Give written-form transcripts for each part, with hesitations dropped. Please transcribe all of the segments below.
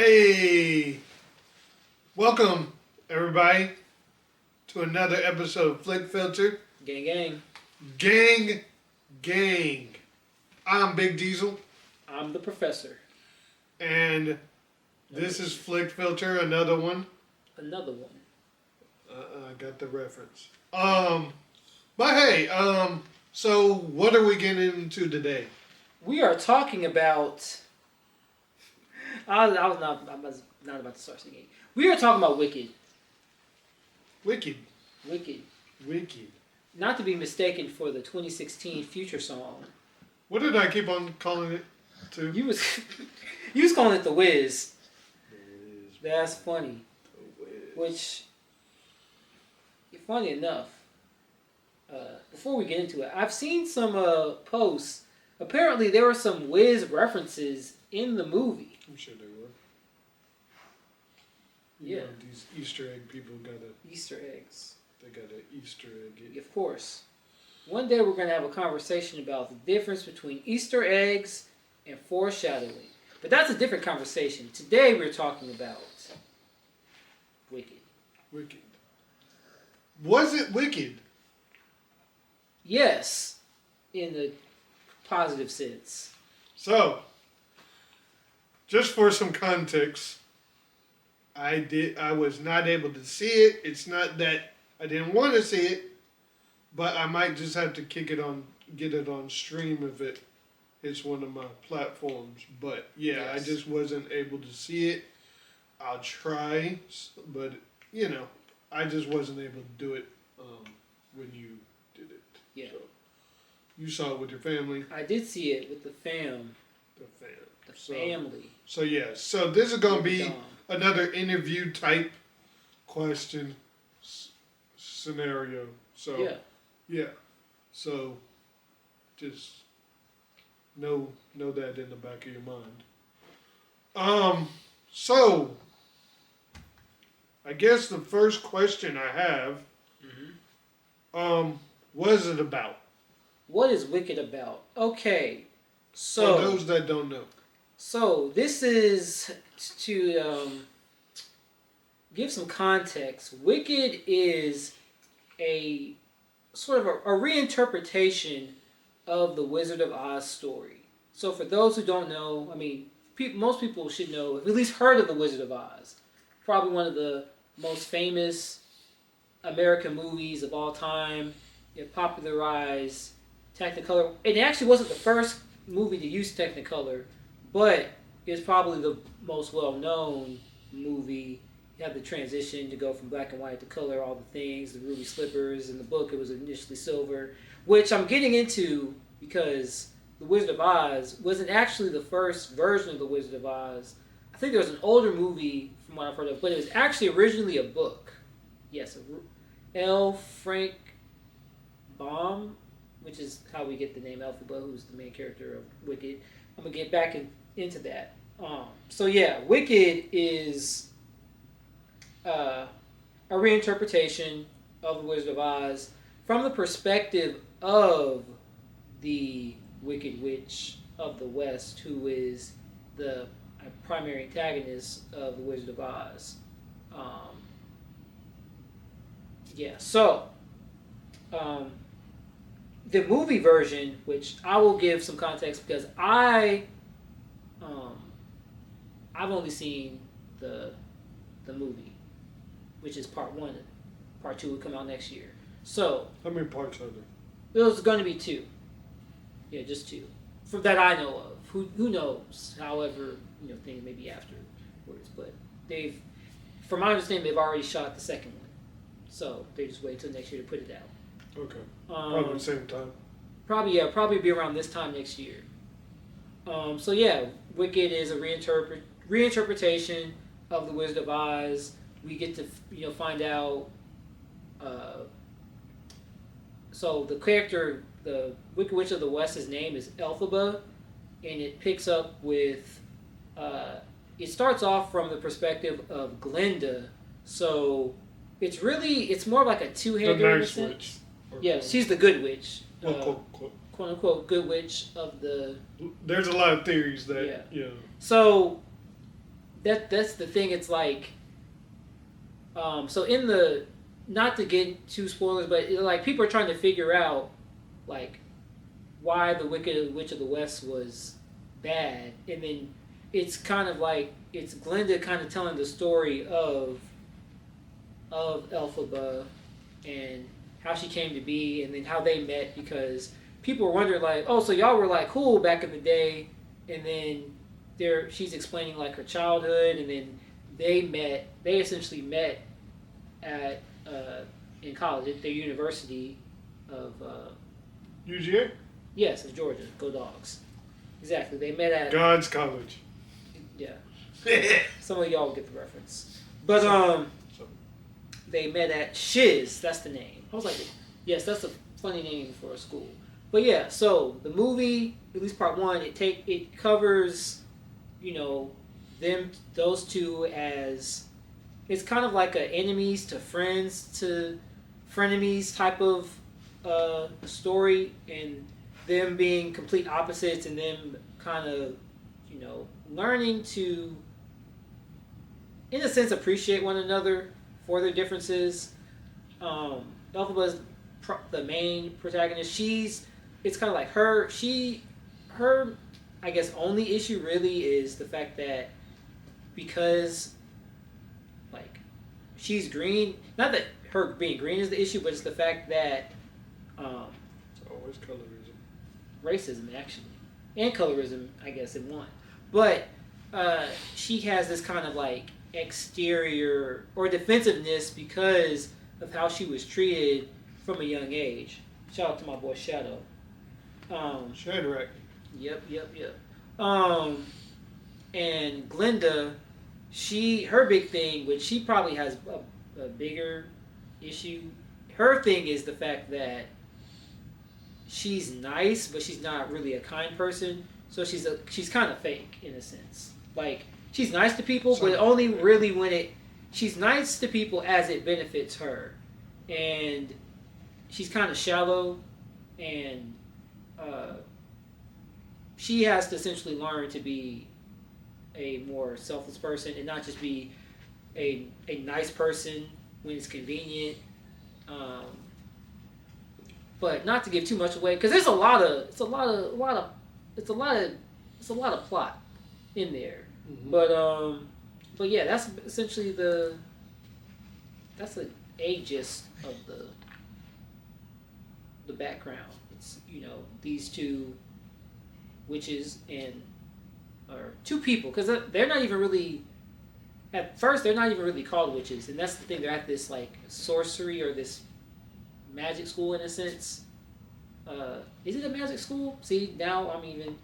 Hey, welcome everybody to another episode of Flick Filter. Gang, gang. Gang, gang. I'm Big Diesel. I'm the professor. And this is Flick Filter, another one. Another one. I got the reference. But hey, so what are we getting into today? We are talking about. I'm not about to start singing. We are talking about Wicked. Wicked. Not to be mistaken for the 2016 Future song. What did I keep on calling it to? You was calling it The Wiz. That's funny. Which, funny enough, before we get into it, I've seen some posts. Apparently, there were some Wiz references in the movie. I'm sure there were. Yeah. These Easter egg people got Easter eggs. They got an Easter egg. Of course. One day we're going to have a conversation about the difference between Easter eggs and foreshadowing. But that's a different conversation. Today we're talking about Wicked. Wicked. Was it wicked? Yes, in the positive sense. So, just for some context, I was not able to see it. It's not that I didn't want to see it, but I might just have to get it on stream if it hits one of my platforms. But yeah, yes. I just wasn't able to see it. I'll try, but I just wasn't able to do it when you did it. Yeah. So, you saw it with your family. I did see it with the fam. The family. So yeah. So this is gonna be another interview type question scenario. So yeah. So just know that in the back of your mind. So I guess the first question I have, what is it about? What is Wicked about? Okay, so for those that don't know. So this is to give some context. Wicked is a sort of a reinterpretation of the Wizard of Oz story. So for those who don't know, I mean, most people should know, have at least heard of the Wizard of Oz. Probably one of the most famous American movies of all time. It popularized Technicolor. It actually wasn't the first movie to use Technicolor, but it's probably the most well-known movie. You have the transition to go from black and white to color, all the things, the ruby slippers. In the book, it was initially silver, which I'm getting into because The Wizard of Oz wasn't actually the first version of The Wizard of Oz. I think there was an older movie from what I've heard of, but it was actually originally a book. Yes, L. Frank Baum, which is how we get the name Elphaba, who's the main character of Wicked. I'm going to get back into that. So yeah, Wicked is a reinterpretation of The Wizard of Oz from the perspective of the Wicked Witch of the West, who is the primary antagonist of The Wizard of Oz. The movie version, which I will give some context because I've only seen the movie, which is part 1. Part 2 will come out next year. So how many parts are there? There's going to be 2. Yeah, just 2, from that I know of. Who knows? However, things may be afterwards, but from my understanding, they've already shot the second one, so they just wait till next year to put it out. Okay. Probably the same time. Probably be around this time next year. So yeah, Wicked is a reinterpretation of The Wizard of Oz. We get to find out. So the character, the Wicked Witch of the West's name is Elphaba, and it picks up with. It starts off from the perspective of Glinda, so it's more like a two-hander in a sense. Witch. Yeah, she's the good witch. Quote unquote good witch of the. There's a lot of theories that. Yeah. So that's the thing. It's like, so in the, not to get too spoilers, but like people are trying to figure out like why the Wicked Witch of the West was bad, and then it's kind of like it's Glinda kind of telling the story of Elphaba and how she came to be, and then how they met, because people were wondering like, oh, so y'all were like cool back in the day, and then she's explaining like her childhood, and then they essentially met at in college at their university of UGA? yes, it's Georgia. Go Dogs. Exactly. They met at God's College. yeah. Some of y'all get the reference, but they met at Shiz. That's the name. I was like, yes, that's a funny name for a school. But yeah, so the movie, at least part one, it covers, those two as, it's kind of like a enemies to friends to frenemies type of story, and them being complete opposites, and them kind of, learning to, in a sense, appreciate one another for their differences. Elphaba's the main protagonist. It's kind of like her, I guess, only issue really is the fact that because, like, she's green, not that her being green is the issue, but it's the fact that It's always colorism. racism, actually, and colorism, I guess, in one. But she has this kind of, like, exterior or defensiveness because of how she was treated from a young age. Shout out to my boy Shadow. Shadrach. Yep. And Glinda, her big thing, which she probably has a bigger issue. Her thing is the fact that she's nice, but she's not really a kind person. So she's kind of fake in a sense. Like, she's nice to people, but only really when she's nice to people as it benefits her. And she's kind of shallow, and she has to essentially learn to be a more selfless person and not just be a nice person when it's convenient. But not to give too much away, because there's a lot of plot in there. Mm-hmm. But yeah, that's essentially that's a gist of the background. It's, these two witches or two people, because they're not even really, at first they're not even really called witches, and that's the thing. They're at this like sorcery or this magic school in a sense. Is it a magic school? See, now I'm even.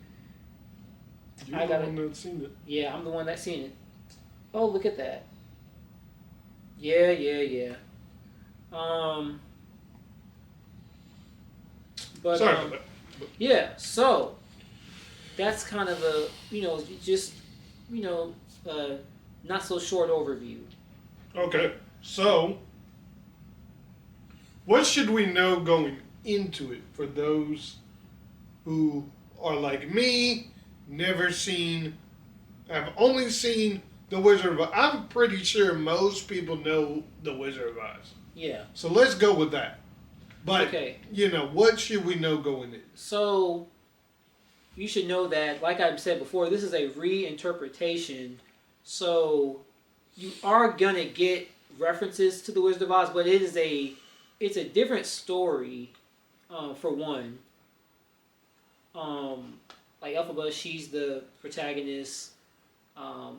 You're the one that's seen it. Yeah, I'm the one that's seen it. Oh, look at that. Yeah. But sorry about that. Yeah, so that's kind of a not so short overview. Okay, so what should we know going into it for those who are like me, have only seen The Wizard of Oz? I'm pretty sure most people know The Wizard of Oz. Yeah. So let's go with that. But, okay. What should we know going in? So, you should know that, like I said before, this is a reinterpretation. So, you are going to get references to The Wizard of Oz, but it's a different story, for one. Like Elphaba, she's the protagonist.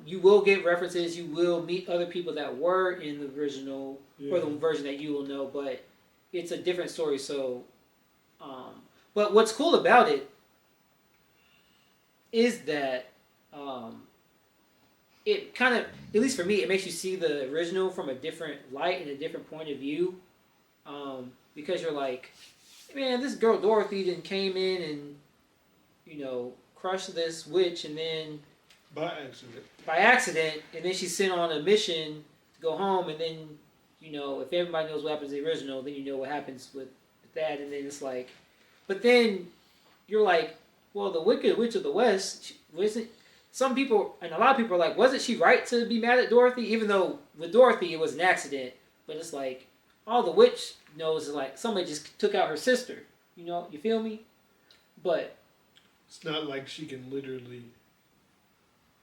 You will get references. You will meet other people that were in the original, or the version that you will know, but it's a different story. So, but what's cool about it is that it kind of, at least for me, it makes you see the original from a different light and a different point of view, because you're like, man, this girl Dorothy came in and crushed this witch, and then by accident, and then she's sent on a mission to go home, and then if everybody knows what happens in the original, then you know what happens with that, and then it's like, but then you're like, well, the Wicked Witch of the West wasn't. some people and a lot of people are like, wasn't she right to be mad at Dorothy? Even though with Dorothy it was an accident, but it's like all the witch knows is like somebody just took out her sister. You know, you feel me? But it's not like she can literally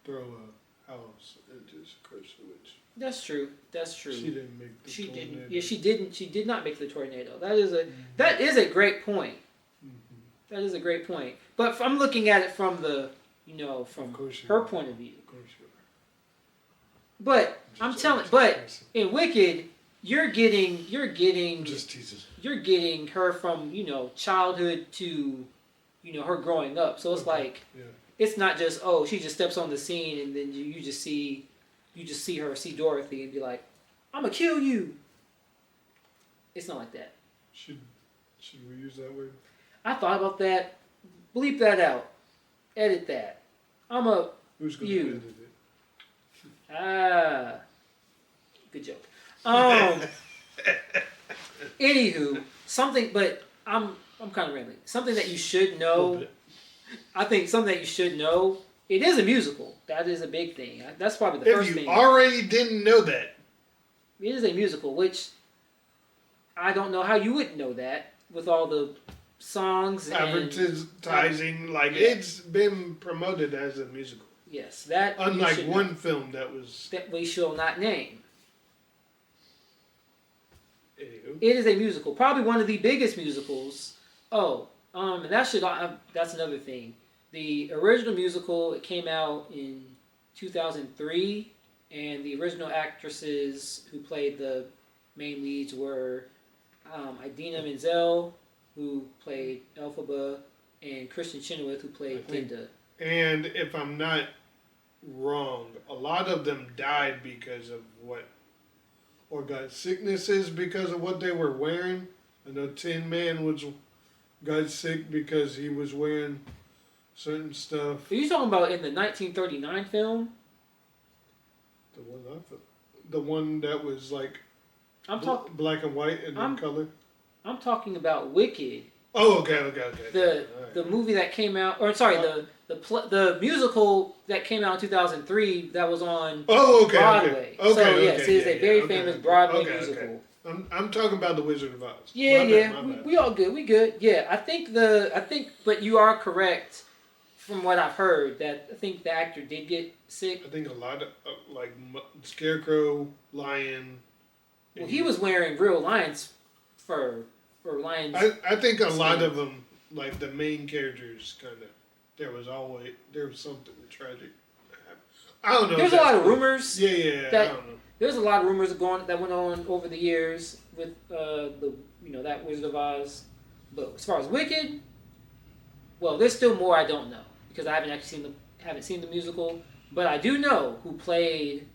throw a house and just curse the witch. that's true. That's true. She didn't make the She tornado. didn't. Yeah, she didn't. She did not make the tornado. That is a great point. Mm-hmm. That is a great point. But I'm looking at it from the from her point of view. Of course you are. But in Wicked, you're getting I'm just teasing. you're getting her from childhood to her growing up. So it's like it's not just she just steps on the scene and then you just see her see Dorothy and be like, I'm gonna kill you. It's not like that. Should we use that word? I thought about that. Bleep that out. Edit that. Who's going to you. edit it? Ah, good joke. Anywho, something, but I'm kind of rambling. Something that you should know. I think something that you should know. It is a musical. That is a big thing. That's probably the first thing. If you already didn't know that. It is a musical, which I don't know how you wouldn't know that with all the songs and advertising. It's been promoted as a musical. Yes, that unlike one film that we shall not name. Anywho. It is a musical, probably one of the biggest musicals. And that's another thing. The original musical, it came out in 2003, and the original actresses who played the main leads were Idina Menzel, who played Elphaba, and Kristen Chenoweth, who played Glinda. And if I'm not wrong, a lot of them died because of or got sicknesses because of what they were wearing. I know Tin Man got sick because he was wearing certain stuff. Are you talking about in the 1939 film? The one that was like black and white and in color? I'm talking about Wicked. Oh, okay. The movie that came out, the musical that came out in 2003 that was on Broadway. Okay. So yes, it is a very famous Broadway musical. Okay. I'm talking about the Wizard of Oz. Yeah, we all good. We good. Yeah, I think, but you are correct from what I've heard that I think the actor did get sick. I think a lot of Scarecrow, Lion. Well, he was wearing real lion's fur or lion's. I think a lot of them, like the main characters, kind of. There was something tragic. I don't know. There's a lot of rumors. Yeah. I don't know. There's a lot of rumors that went on over the years with that Wizard of Oz. But as far as Wicked, well, there's still more I don't know because I haven't actually seen the musical. But I do know who played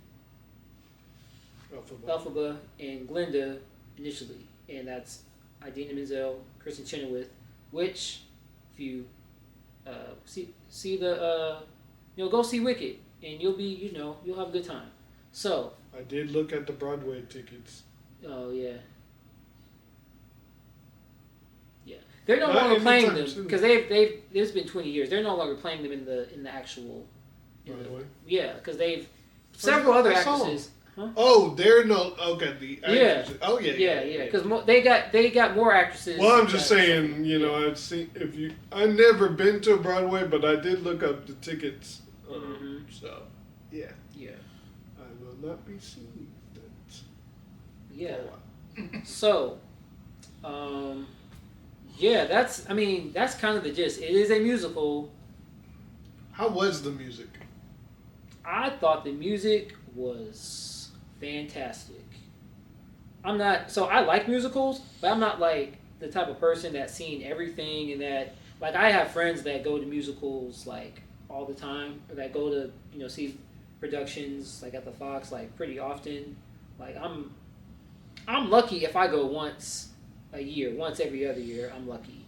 Elphaba and Glinda initially, and that's Idina Menzel, Kristen Chenoweth. Which, if you see the go see Wicked, and you'll have a good time. So. I did look at the Broadway tickets. Oh yeah. Yeah, they're no longer playing them because there's been 20 years. They're no longer playing them in the actual. Broadway. Because they've several other actresses. Huh? Oh, they're no okay. The actresses. Yeah. Oh yeah. Because they got more actresses. Well, I'm just saying, I've seen I've never been to Broadway, but I did look up the tickets. So yeah. Yeah. I will not be seeing that. Yeah. So, that's kind of the gist. It is a musical. How was the music? I thought the music was fantastic. I like musicals, but I'm not like the type of person that's seen everything and that, like, I have friends that go to musicals like all the time, or that go to, see productions like at the Fox like pretty often. Like I'm lucky if I go once a year, once every other year. I'm lucky,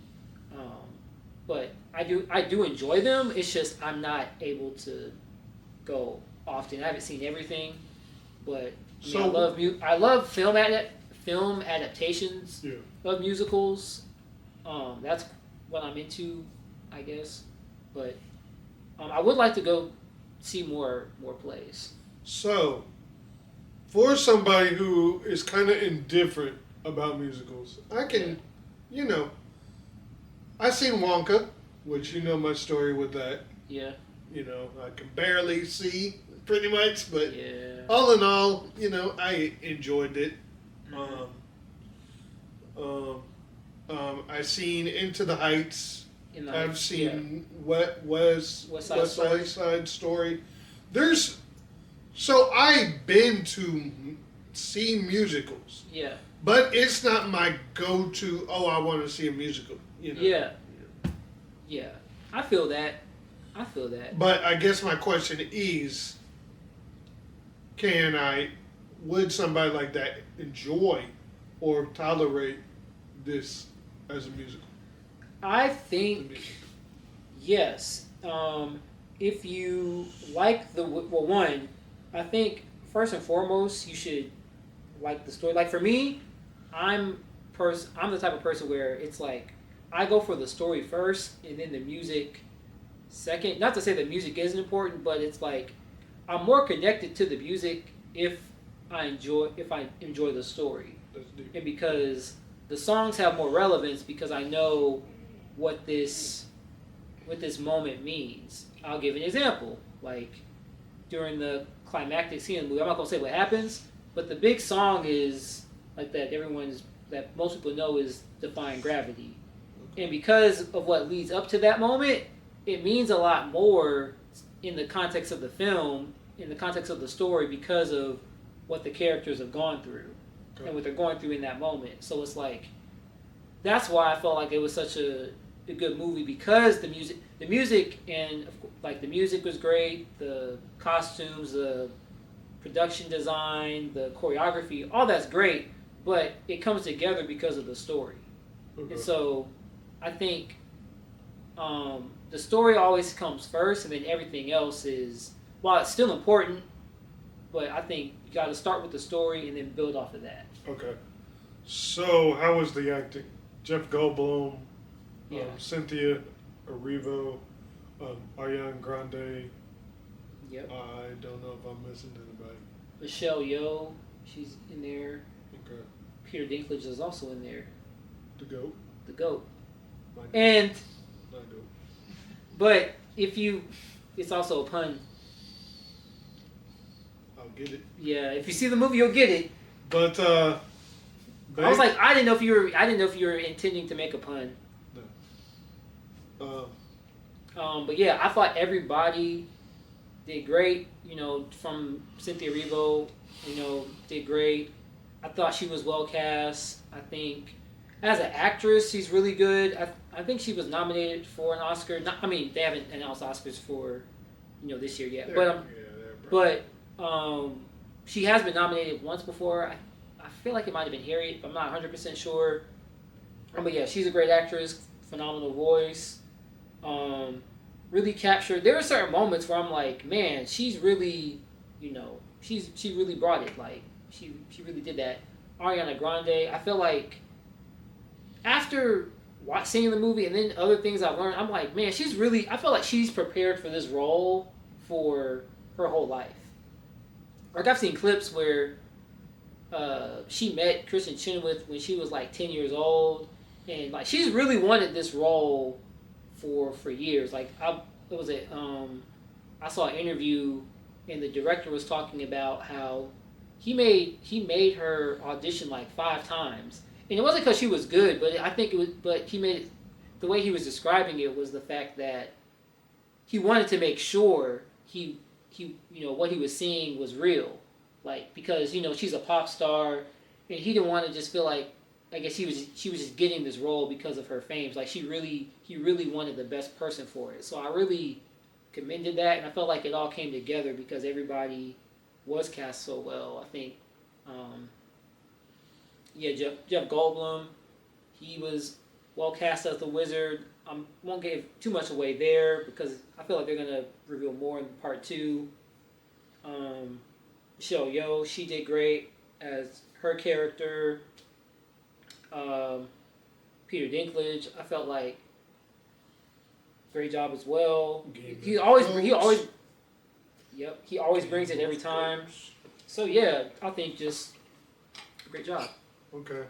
but I do enjoy them. It's just I'm not able to go often. I haven't seen everything, but I love film adaptations of musicals. That's what I'm into, I guess. But I would like to go see more plays. So, for somebody who is kind of indifferent about musicals, I can, you know, I seen Wonka, which you know my story with that. Yeah. You know, I can barely see pretty much, but Yeah. all in all, you know, I enjoyed it. I seen Into the Heights. I've seen West Side Story. So I've been to see musicals. Yeah. But it's not my go-to. Oh, I want to see a musical. You know. Yeah. Yeah. I feel that. But I guess my question is, would somebody like that enjoy or tolerate this as a musical? I think yes. If you like one, I think first and foremost you should like the story. Like for me, I'm the type of person where it's like I go for the story first and then the music second. Not to say that music isn't important, but it's like I'm more connected to the music if I enjoy the story. And because the songs have more relevance because I know what this moment means. I'll give an example. Like during the climactic scene of the movie, I'm not gonna say what happens, but the big song is like that most people know is Defying Gravity. And because of what leads up to that moment, it means a lot more in the context of the film, in the context of the story, because of what the characters have gone through and what they're going through in that moment. So it's like, that's why I felt like it was such a good movie, because the music and like the music was great, the costumes, the production design, the choreography, all that's great, but it comes together because of the story. Okay. And so I think the story always comes first, and then everything else is, while it's still important, but I think you got to start with the story and then build off of that. Okay. So how was the acting? Jeff Goldblum, Cynthia Erivo, Ariana Grande. Yep. I don't know if I'm missing anybody. Michelle Yeoh, she's in there. Okay. Peter Dinklage is also in there. The GOAT. The GOAT. And. Not GOAT. But it's also a pun. I'll get it. Yeah, if you see the movie, you'll get it. But I was like, I didn't know if you were intending to make a pun. No. But yeah, I thought everybody did great. You know, from Cynthia Erivo, did great. I thought she was well cast. I think as an actress, she's really good. I think she was nominated for an Oscar. They haven't announced Oscars for this year yet. But she has been nominated once before. I feel like it might have been Harriet, but I'm not 100% sure. But yeah, she's a great actress, phenomenal voice. Really captured. There are certain moments where I'm like, man, she's really, she really brought it. Like she really did that. Ariana Grande, I feel like after seeing the movie and then other things I've learned, I'm like, man, I feel like she's prepared for this role for her whole life. Like I've seen clips where she met Kristen Chenoweth when she was like 10 years old, and like she's really wanted this role for years. Like I saw an interview and the director was talking about how he made her audition like 5 times, and it wasn't because she was good, but I think it was. But he made it, the way he was describing it was the fact that he wanted to make sure he what he was seeing was real, like because she's a pop star, and he didn't want to just feel like, I guess she was just getting this role because of her fame. Like he really wanted the best person for it. So I really commended that, and I felt like it all came together because everybody was cast so well. I think, Jeff Goldblum, he was well cast as the Wizard. I won't give too much away there because I feel like they're gonna reveal more in part 2. Michelle Yeoh, she did great as her character. Peter Dinklage, I felt like great job as well. He always Yep, he always brings it every time. So yeah, I think just great job. Okay.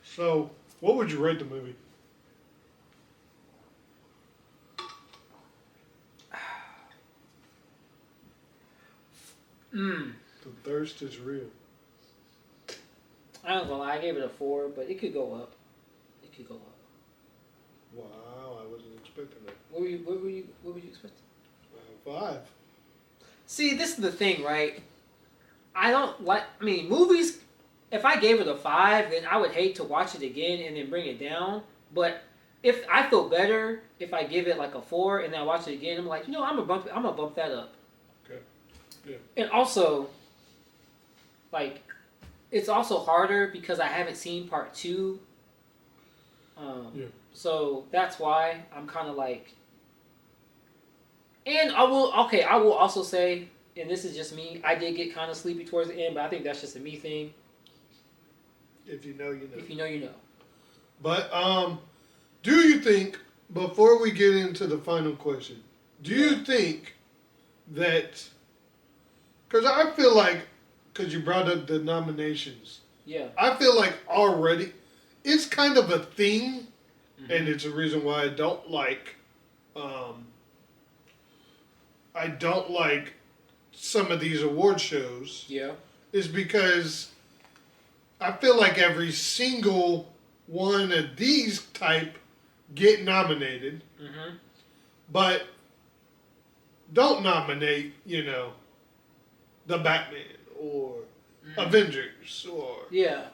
So, what would you rate the movie? The thirst is real. I don't gonna lie, I gave it a 4, but it could go up. It could go up. Wow, I wasn't expecting that. What were you expecting? 5. See, this is the thing, right? I don't like. I mean, movies. If I gave it a 5, then I would hate to watch it again and then bring it down. But if I feel better if I give it like a 4 and then I watch it again, I'm like, I'm gonna bump that up. Okay. Yeah. And also, like, it's also harder because I haven't seen part 2. Yeah. So that's why I'm kind of like. And I will also say, and this is just me, I did get kind of sleepy towards the end, but I think that's just a me thing. If you know, you know. If you know, you know. But do you think, before we get into the final question, do you think that, because I feel like, because you brought up the nominations, Yeah. I feel like already it's kind of a thing, Mm-hmm. and it's a reason why I don't like some of these award shows. Yeah. Is because I feel like every single one of these type get nominated, Mm-hmm. but don't nominate, the Batman or Avengers or, Yeah.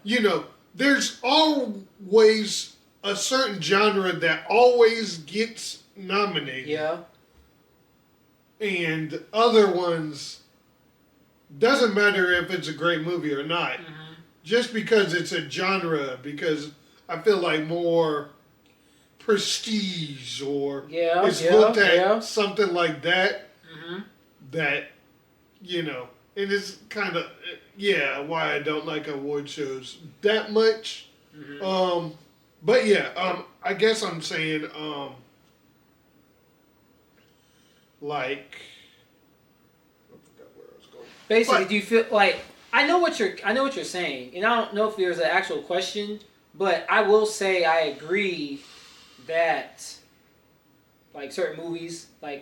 there's always a certain genre that always gets nominated. Yeah. And other ones, doesn't matter if it's a great movie or not, just because it's a genre, because I feel like more prestige or it's looked at something like that, that, and it's kind of, why I don't like award shows that much. But yeah, I guess I'm saying, like, I forgot where I was going. Basically, do you feel like I know what you're saying, and I don't know if there's an actual question, but I will say I agree that like certain movies, I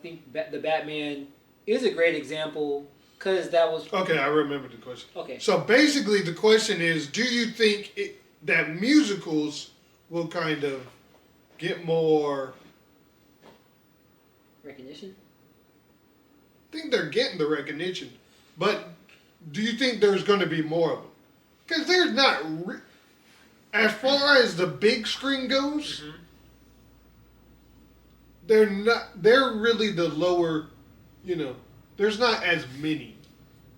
think the Batman is a great example because that was Okay, I remember the question. okay. So basically, the question is: do you think that musicals will kind of get more Recognition? I think they're getting the recognition, but do you think there's going to be more of them? Because there's not, as far as the big screen goes, they're not. They're really the lower, There's not as many.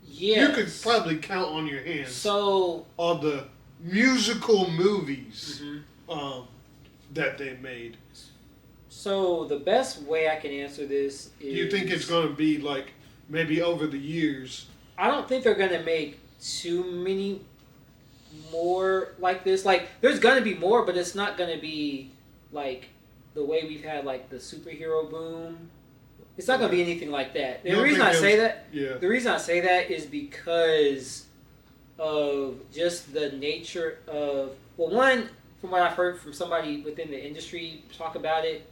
Yeah. You could probably count on your hands. So all the musical movies that they made. So the best way I can answer this is... Do you think it's going to be like maybe over the years? I don't think they're going to make too many more like this. Like, there's going to be more, but it's not going to be like the way we've had like the superhero boom. It's not going to be anything like that. And the reason I say that is because of just the nature of, well, one, from what I've heard from somebody within the industry talk about it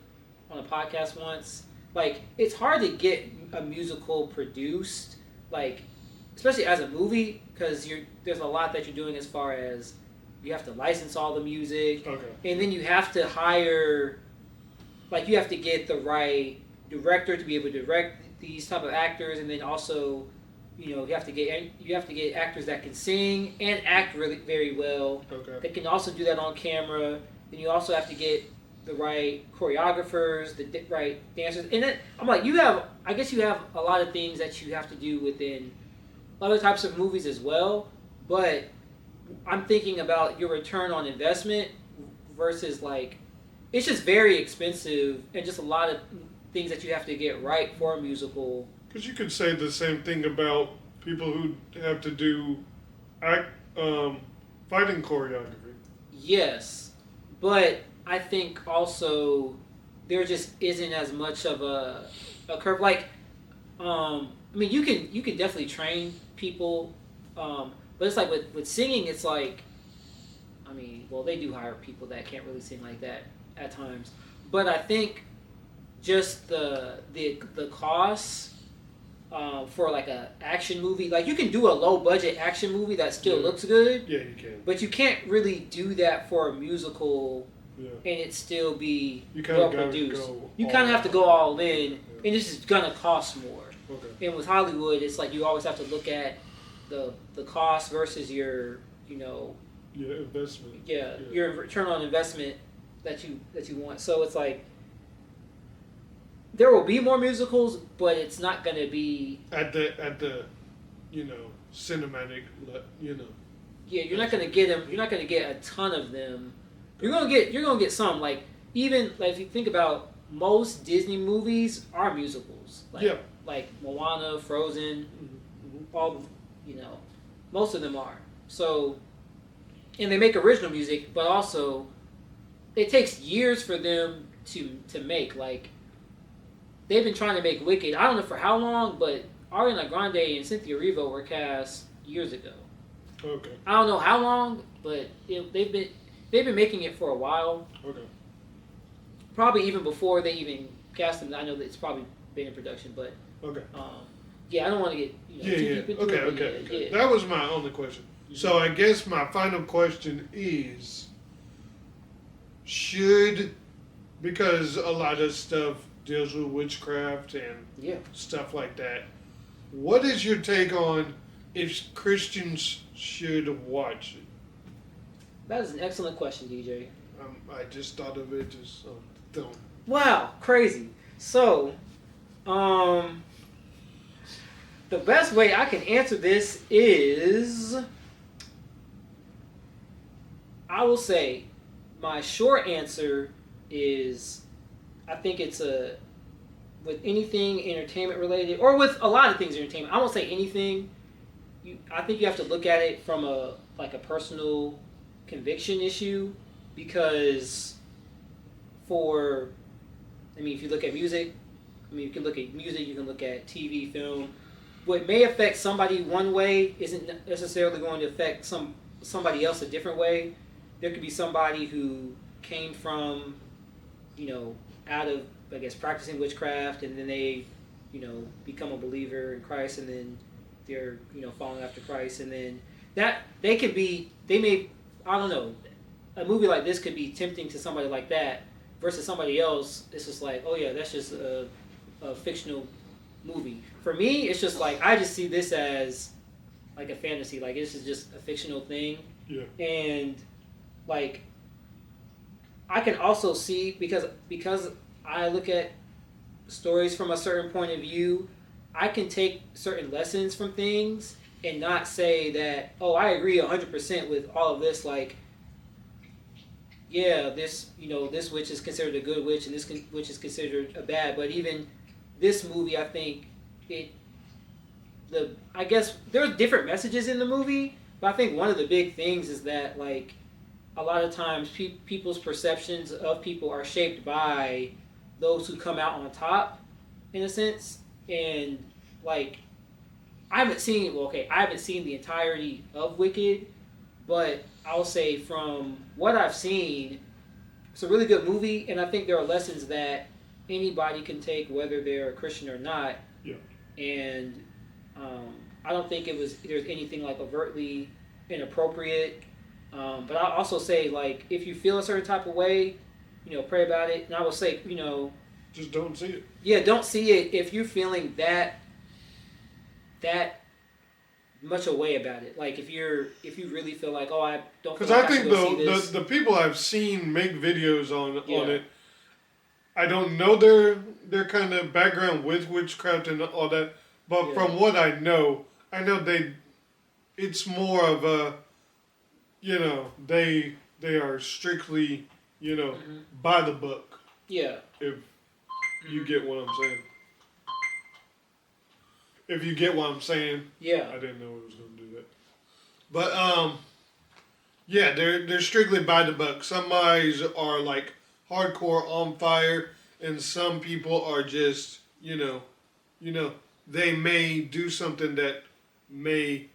on a podcast once, like, it's hard to get a musical produced, like, especially as a movie, because there's a lot that you're doing as far as you have to license all the music, and then you have to hire, like, you have to get the right director to be able to direct these type of actors, and then also, you have to get actors that can sing and act really very well. That can also do that on camera. Then you also have to get the right choreographers, the right dancers, and then I'm like, I guess you have a lot of things that you have to do within other types of movies as well. But I'm thinking about your return on investment versus, like, it's just very expensive and just a lot of things that you have to get right for a musical. Because you could say the same thing about people who have to do fighting choreography. Yes, but I think also there just isn't as much of a curve. Like, I mean, you can definitely train people, but it's like with singing, it's like, I mean, well, they do hire people that can't really sing like that at times, but I think just the costs for like a action movie, like you can do a low budget action movie that still looks good. Yeah, you can. But you can't really do that for a musical, and it still be well produced. You kind of have to go all in, and this is gonna cost more. Okay. And with Hollywood, it's like you always have to look at the cost versus your investment. Yeah, your return on investment that you want. So it's like there will be more musicals, but it's not gonna be at the cinematic Yeah, you're not gonna get them. You're not gonna get a ton of them. You're gonna get some. Like even like if you think about most Disney movies are musicals. Like Moana, Frozen, all most of them are. So, and they make original music, but also it takes years for them to make. Like they've been trying to make Wicked. I don't know for how long, but Ariana Grande and Cynthia Erivo were cast years ago. Okay. I don't know how long, but they've been making it for a while. Okay. Probably even before they even cast them. I know that it's probably been in production, but okay. I don't want to get too deep into it. Okay. That was my only question. Mm-hmm. So I guess my final question is, because a lot of stuff deals with witchcraft and stuff like that, what is your take on if Christians should watch it? That is an excellent question, DJ. I just thought of it don't. Wow, crazy. So, the best way I can answer this is, I will say, my short answer is, I think it's with anything entertainment related, or with a lot of things entertainment. I won't say anything. I think you have to look at it from a personal conviction issue, because if you look at music, you can look at music, you can look at TV, film. What may affect somebody one way isn't necessarily going to affect somebody else a different way. There could be somebody who came from, out of, I guess, practicing witchcraft, and then they, become a believer in Christ, and then they're, following after Christ, and then I don't know, a movie like this could be tempting to somebody like that, versus somebody else, it's just like, oh yeah, that's just a fictional movie. For me, it's just like, I just see this as like a fantasy, like this is just a fictional thing. Yeah. And like, I can also see, because I look at stories from a certain point of view, I can take certain lessons from things and not say that, oh, I agree 100% with all of this, like, yeah, this witch is considered a good witch and this witch is considered a bad, but even this movie, I think I guess there's different messages in the movie, but I think one of the big things is that, like, a lot of times people's perceptions of people are shaped by those who come out on top, in a sense. And like, I haven't seen the entirety of Wicked, but I'll say from what I've seen, it's a really good movie, and I think there are lessons that anybody can take, whether they're a Christian or not. Yeah. And I don't think there's anything like overtly inappropriate. But I'll also say, like, if you feel a certain type of way, pray about it. And I will say, just don't see it. Yeah, don't see it if you're feeling that much away about it. Like if you really feel like, oh, I don't. Because I think the people I've seen make videos on it, I don't know their kind of background with witchcraft and all that, but from what I know it's more of a, they are strictly, by the book. Yeah. If you get what I'm saying. If you get what I'm saying. Yeah. I didn't know it was going to do that. But, yeah, they're strictly by the book. Some guys are, like, hardcore on fire, and some people are just, they may do something that may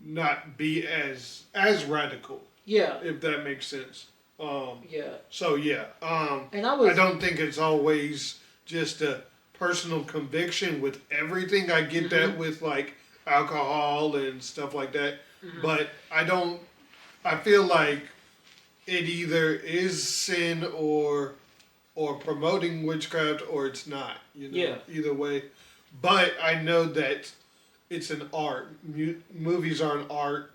not be as radical. Yeah. If that makes sense. Yeah. So yeah. And I don't think it's always just a personal conviction with everything. I get that with like alcohol and stuff like that, but I feel like it either is sin or promoting witchcraft or it's not. Either way. But I know that it's an art. Movies are an art,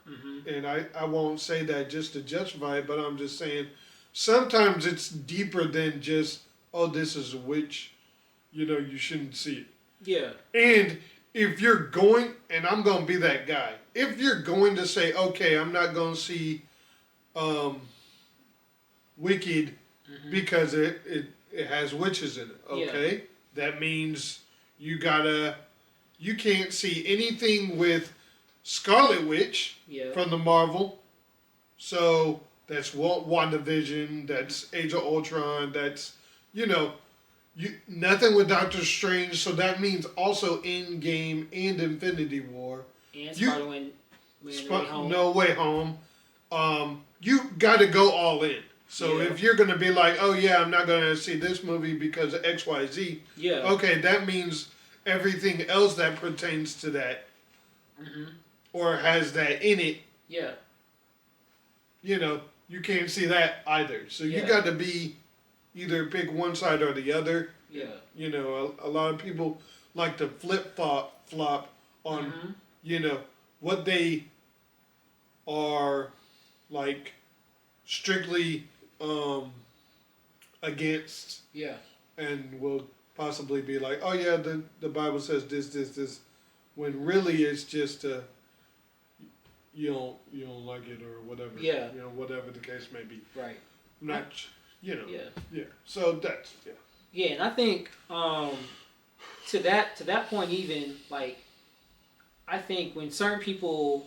and I won't say that just to justify it, but I'm just saying sometimes it's deeper than just, oh, this is a witch, you shouldn't see it. Yeah. And if you're going, and I'm going to be that guy, if you're going to say, okay, I'm not going to see Wicked because it has witches in it, okay? That means you can't see anything with Scarlet Witch from the Marvel. So that's WandaVision, that's Age of Ultron, that's, nothing with Doctor Strange. So that means also Endgame and Infinity War. And Spider-Man No Way Home. You got to go all in. So if you're going to be like, oh yeah, I'm not going to see this movie because of X, Y, Z. Yeah. Okay, that means everything else that pertains to that or has that in it. Yeah. You can't see that either. So you got to be either pick one side or the other. Yeah. A lot of people like to flop on, what they are like strictly against. Yeah. And will possibly be like, oh yeah, the Bible says this, when really it's just you don't like it or whatever. Yeah. Whatever the case may be. Right. Not, Yeah. Yeah. So that's Yeah, and I think to that point even, like, I think when certain people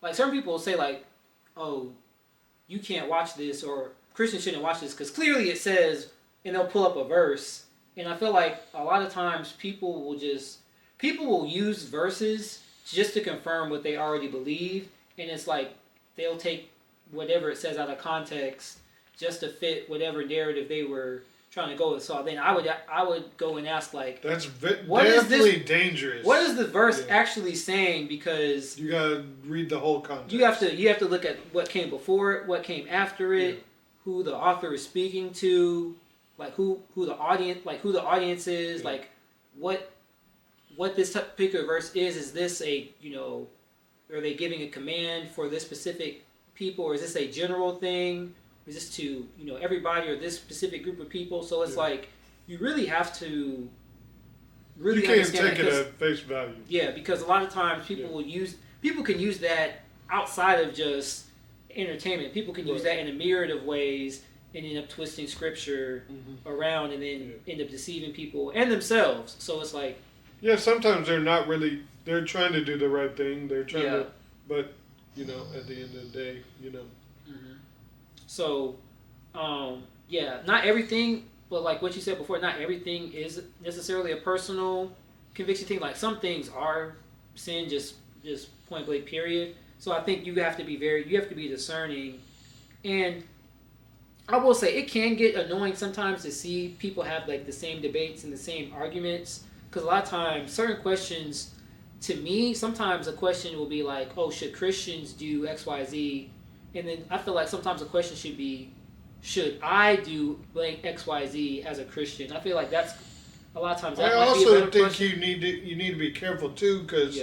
will say like, oh, you can't watch this, or Christians shouldn't watch this because clearly it says, and they'll pull up a verse, and I feel like a lot of times people will use verses just to confirm what they already believe, and it's like they'll take whatever it says out of context just to fit whatever narrative they were trying to go with. So then I would go and ask like, that's definitely dangerous. What is the verse actually saying? Because you gotta read the whole context. You have to look at what came before it, what came after it, who the author is speaking to, like who the audience is, like what this particular verse is. Is this are they giving a command for this specific people, or is this a general thing? Is this to everybody or this specific group of people? So it's like you really have to you can't take it at face value. Yeah, because a lot of times people can use that outside of just entertainment. People can use that in a myriad of ways and end up twisting scripture around and then end up deceiving people and themselves. So it's like sometimes they're trying to do the right thing. They're trying to, but at the end of the day, So, not everything, but like what you said before, not everything is necessarily a personal conviction thing. Like some things are sin, just point blank, period. So I think you have to be discerning. And I will say it can get annoying sometimes to see people have like the same debates and the same arguments. Because a lot of times, certain questions, to me, sometimes a question will be like, oh, should Christians do X, Y, Z? And then I feel like sometimes the question should be, should I do blank X, Y, Z as a Christian? I feel like that's a lot of times. I also think you need to be careful too, because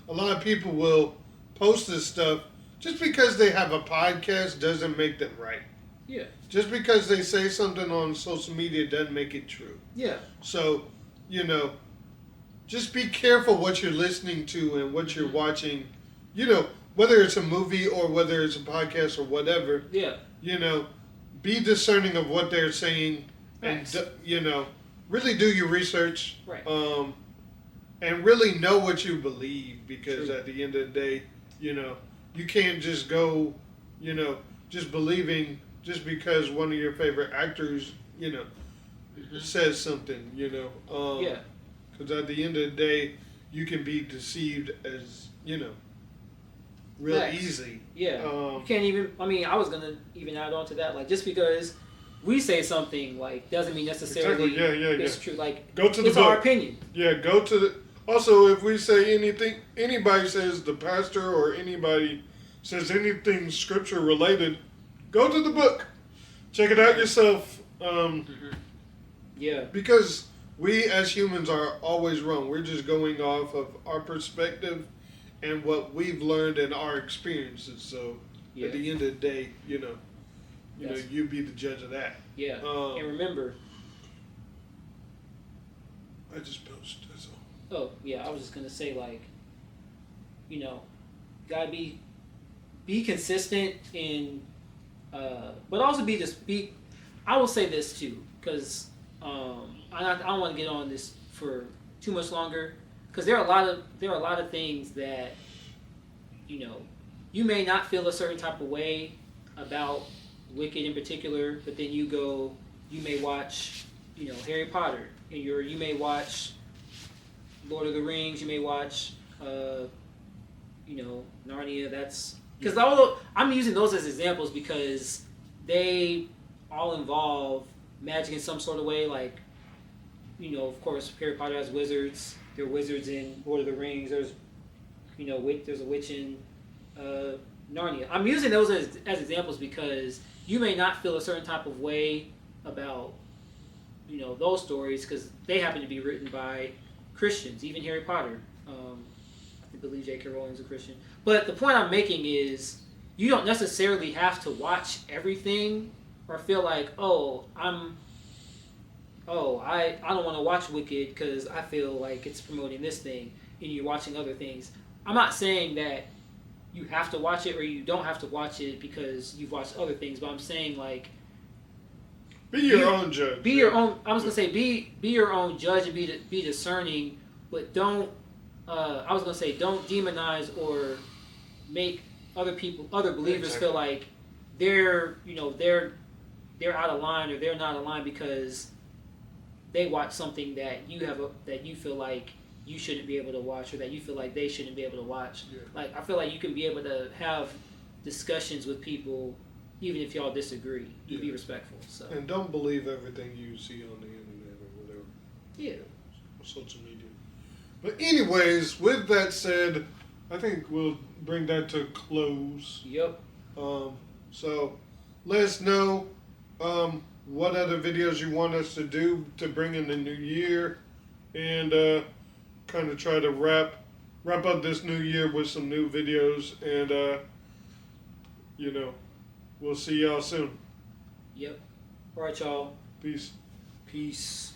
a lot of people will post this stuff just because they have a podcast doesn't make them right. Yeah. Just because they say something on social media doesn't make it true. Yeah. So, just be careful what you're listening to and what you're watching. Whether it's a movie or whether it's a podcast or whatever. Yeah. Be discerning of what they're saying. Thanks. And, really do your research. Right. And really know what you believe, because at the end of the day, you can't just go, just believing just because one of your favorite actors, says something, Because at the end of the day, you can be deceived as, real Facts. easy. Yeah. You can't even, I was going to even add on to that. Like, just because we say something, like, doesn't mean necessarily it's true. Like, go to the it's book. our opinion. Yeah, go to the... Also, if we say anything, anybody says the pastor or anybody says anything scripture related, go to the book. Check it out yourself. Yeah. Because we as humans are always wrong. We're just going off of our perspective and what we've learned and our experiences. So at the end of the day, you be the judge of that. Yeah. And remember, I just posted that's all. Oh yeah, I was just gonna say, like, gotta be consistent in, but also be. I will say this too, because I don't want to get on this for too much longer, because there are a lot of things that you may not feel a certain type of way about Wicked in particular, but then you may watch Harry Potter, and you may watch Lord of the Rings, you may watch Narnia. That's because I'm using those as examples because they all involve magic in some sort of way. Like, of course, Harry Potter has wizards. There are wizards in Lord of the Rings. There's there's a witch in Narnia. I'm using those as examples because you may not feel a certain type of way about those stories because they happen to be written by Christians. Even Harry Potter. I believe J.K. Rowling's a Christian. But the point I'm making is you don't necessarily have to watch everything or feel like, I don't want to watch Wicked because I feel like it's promoting this thing and you're watching other things. I'm not saying that you have to watch it or you don't have to watch it because you've watched other things, but I'm saying, like, be your own judge. Be your own. I was gonna say be your own judge and be discerning, but don't. I was gonna say don't demonize or make other believers feel like they're out of line or they're not aligned because they watch something that you feel like you shouldn't be able to watch or that you feel like they shouldn't be able to watch. Yeah. Like, I feel like you can be able to have discussions with people even if y'all disagree. Yeah. Be respectful. So. And don't believe everything you see on the internet or whatever. Yeah. Social media. But anyways, with that said, I think we'll bring that to a close. Yep. So let us know what other videos you want us to do to bring in the new year, and kind of try to wrap up this new year with some new videos, and we'll see y'all soon. Yep. All right, y'all. Peace. Peace.